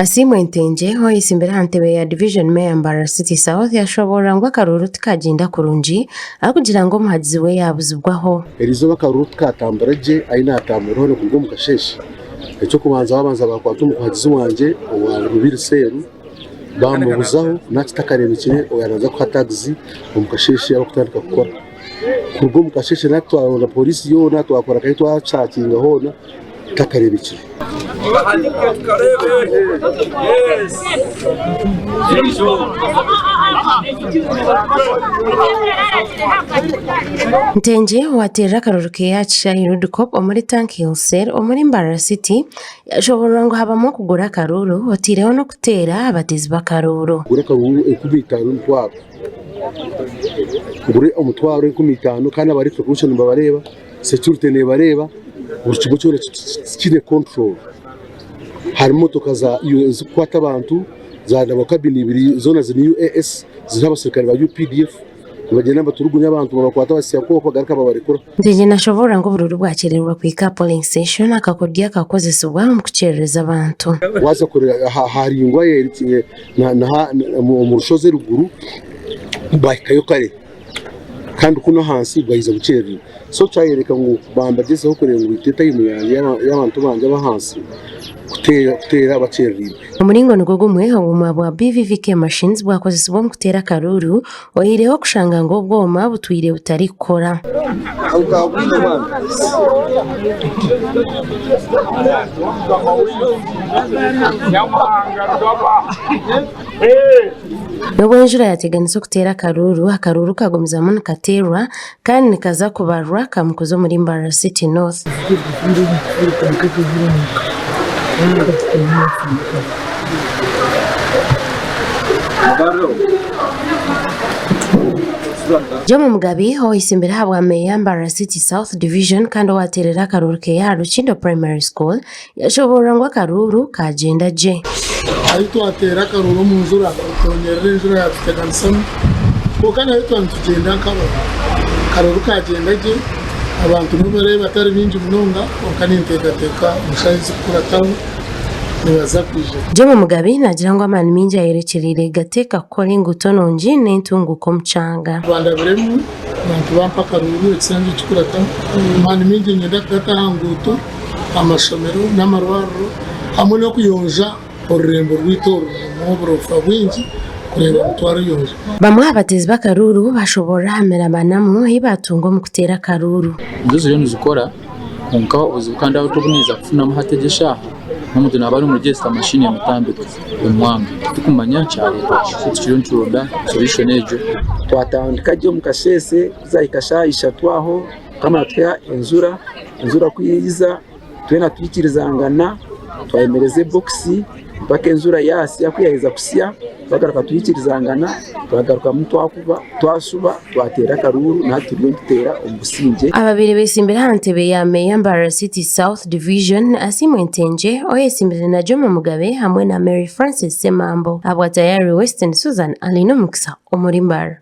Asimwe Ntenje hoyise imbere hantebe ya Division Mayor Mbarara City South yashobora ngo akaruru tukagenda kurunji aho kugira ngo muhagizi we yabuzubwaho erizo bakaruru tukatambaraje aina atamuro no kugwa mu kasheshi icyo kubanza babanza bakwata umuhagizi wanje wa Rubiri Seru bamubuzaho nakitakaremekine oyaraza ko taxi mu kasheshi abo kutandika gukora kugwa mu kasheshi natwa na polisi yo natwakora kai twacakinga hona takarebekire Ntenje watera akaruru ke yaca Irudukop omuri Tank Hill Cell omuri Mbarara City yashobora ngo habamo kugura akaruru otireho no kutera abatezi bakaruru gura akaruru 15 gure umutwaro 15 kandi abari precaution babareba security ne bareba urukigo cyo kine control hari motoka za kwata abantu za kabini ibiri zona zini UAS z'abasirikare ba UPDF bagenda baturugunya abantu bakwata basiya ko bagaruka babarekura. Ntenje nashobora ngo bururu bwakererwa ku polling station akakodya kakozesubwa mu kucerereza abantu waza kure hari ingwa yerekinye na mu rushoze ruguru bayikayo kare kandi kuno hansi bwayiza gucererwa so cyayereka ngo bambagezeho kureba ngo iteta y'abantu banje bahansi kutera abacererwa umuringo niko gumwe obuma bwa BVVK machines bwakozesubwa mu kutera karuru oyireho kushanga ngo bwoma butwire butarikora Nubwo injura yateganise kutera akaruru kagomezamo nakaterwa kandi nikaza kubarwa kamukozo muri Mbarara City North Jomo Mugabe hoyise imbere habwa Mayor Mbarara City South Division kandi waterera akaruru ke ya Rukindo Primary School yashobora ngo akaruru kagenda je ahito atera akaruru mu nzura tonyerera injura yateganisamo kokana ahito ntugenda karuru kagenda je abantu n'ubare batari binji munonga okanintegateka mushayizi kurataho nibaza kwije Jomo Mugabe nagira ngo amani minja yerekerere gateka kole ngutononji n'intunguko mcanga Rwanda biremu abantu bampa karuru ekisanje kikurata amani minji ngenda gatahanguto amashomero n'amarwaro hamwe no kuyonja ururembo rw'itoro mu burofa bwinji kureba mutwaro yonje bamwe abatezi bakaruru bashobora hamera banamu hibatungo mu kutera akaruru nduzo yo nizikora nka uzukanda utubuniza kufuna muhategesha n'umuntu nabari mu register machine ya mutambika umwanga tukumanya cyane kiro ncuronda solution ejo twatandika je mu kashese zayikashayisha twaho kama twa enzura kuyiza twena twikirizangana twayemereze boxi mpaka enzura yasi yakuyaheza kusiya bagaruka tuyikirizangana bagaruka mutwa kuba twasuba twatera karuru naturiyo dutera umusinge ababiri bese imbere hantebe ya Mayor Mbarara City South Division Asimwe Ntenje oyese imbere na Jomo Mugabe hamwe na Mary Francis Semambo abwa tayari Western Susan Alino Mukisa omuri Mbarara